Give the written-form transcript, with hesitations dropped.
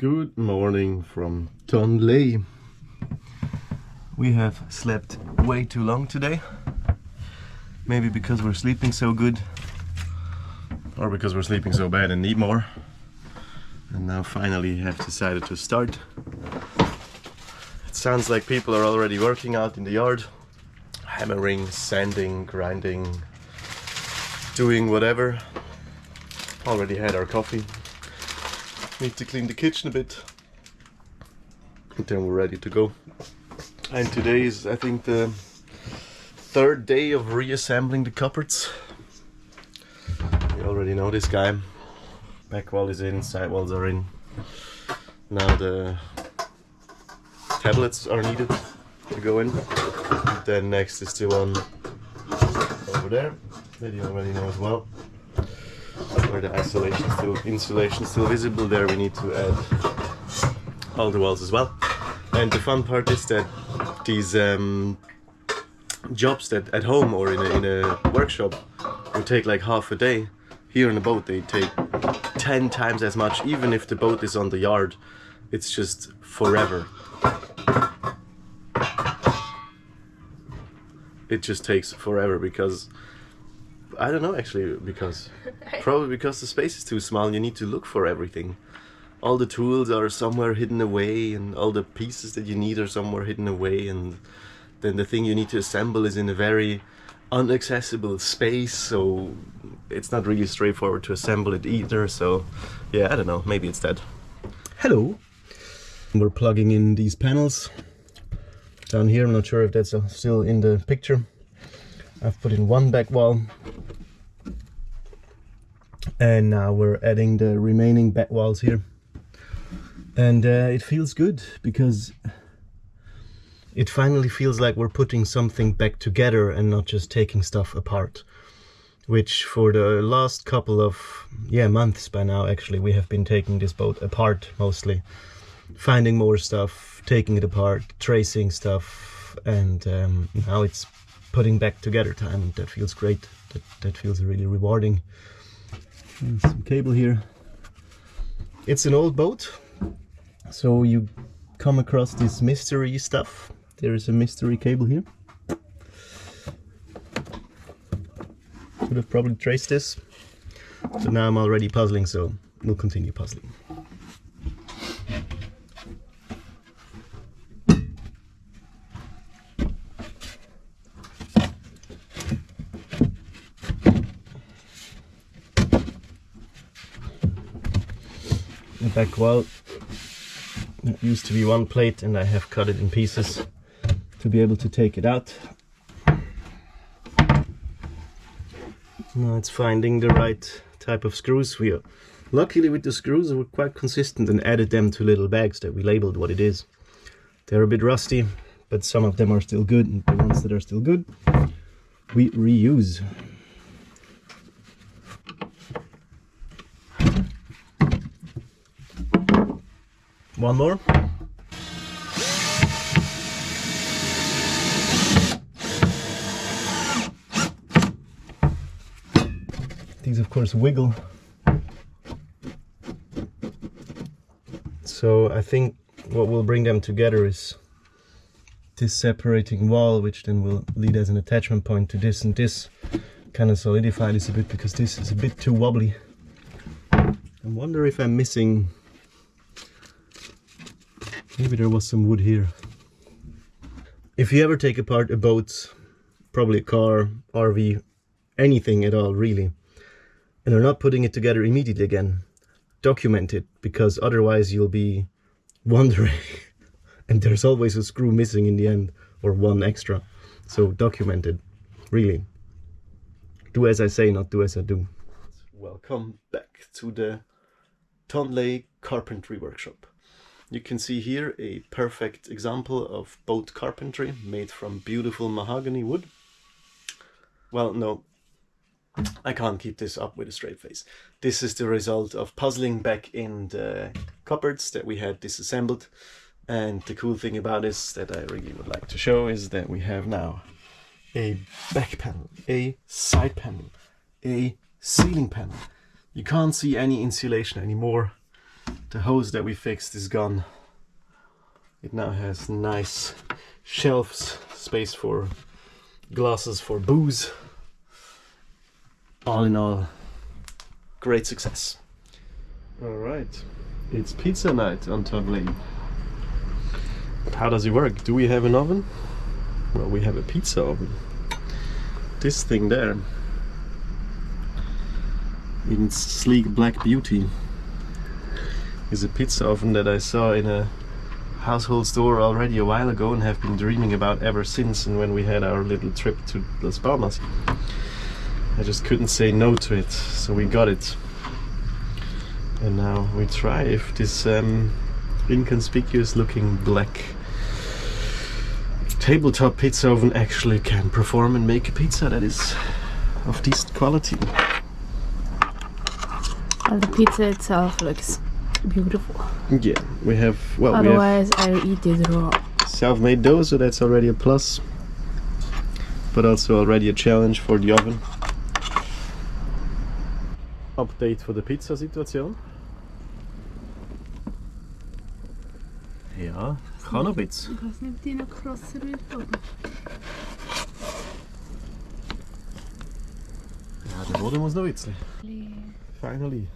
Good morning from Tonley. We have slept way too long today. Maybe because we're sleeping so good, or because we're sleeping so bad and need more. And now finally have decided to start. It sounds like people are already working out in the yard. Hammering, sanding, grinding, doing whatever. Already had our coffee. Need to clean the kitchen a bit. And then we're ready to go. And today is, I think, the third day of reassembling the cupboards. You already know this guy. Back wall is in, side walls are in. Now the tablets are needed to go in. And then next is the one over there that you already know as well. Where the insulation still visible, there we need to add all the walls as well. And the fun part is that these jobs that at home or in a workshop would take like half a day, here in a boat they take 10 times as much. Even if the boat is on the yard, it's just forever. It just takes forever because I don't know, actually, probably because the space is too small. You need to look for everything. All the tools are somewhere hidden away, and all the pieces that you need are somewhere hidden away, and then the thing you need to assemble is in a very inaccessible space, so it's not really straightforward to assemble it either. So yeah, I don't know, maybe it's that. Hello. We're plugging in these panels down here. I'm not sure if that's still in the picture. I've put in one back wall, and now we're adding the remaining back walls here. And it feels good because it finally feels like we're putting something back together and not just taking stuff apart, which for the last couple of months by now, actually, we have been taking this boat apart mostly, finding more stuff, taking it apart, tracing stuff, and now it's putting back together time. That feels great. That feels really rewarding. And some cable here. It's an old boat, so you come across this mystery stuff. There is a mystery cable here. Could have probably traced this, but now I'm already puzzling, so we'll continue puzzling. The back wall, it used to be one plate, and I have cut it in pieces to be able to take it out. Now it's finding the right type of screws. Luckily with the screws we're quite consistent and added them to little bags that we labeled what it is. They're a bit rusty, but some of them are still good, and the ones that are still good we reuse. One more. These of course wiggle. So I think what will bring them together is this separating wall, which then will lead as an attachment point to this, and this kind of solidify this a bit because this is a bit too wobbly. I wonder if I'm missing. Maybe there was some wood here. If you ever take apart a boat, probably a car, RV, anything at all really, and are not putting it together immediately again, document it, because otherwise you'll be wondering and there's always a screw missing in the end, or one extra. So document it, really. Do as I say, not do as I do. Welcome back to the Tonley Carpentry Workshop. You can see here a perfect example of boat carpentry made from beautiful mahogany wood. Well, no, I can't keep this up with a straight face. This is the result of puzzling back in the cupboards that we had disassembled. And the cool thing about this that I really would like to show is that we have now a back panel, a side panel, a ceiling panel. You can't see any insulation anymore. The hose that we fixed is gone. It now has nice shelves, space for glasses for booze. All in all, great success. Alright, it's pizza night on Tog Lane. How does it work? Do we have an oven? Well, we have a pizza oven. This thing there, in its sleek black beauty, is a pizza oven that I saw in a household store already a while ago and have been dreaming about ever since, and when we had our little trip to Las Palmas. I just couldn't say no to it, so we got it. And now we try if this inconspicuous looking black tabletop pizza oven actually can perform and make a pizza that is of decent quality. Well, the pizza itself looks beautiful. Yeah, we have, well, otherwise I eat it raw. Self-made dough, so that's already a plus, but also already a challenge for the oven. Update for the Pizza-Situation. Ja, kann noch ein bisschen. Was nimmt die noch krasser Rücken? Ja, der Boden muss noch ein bisschen. Finally.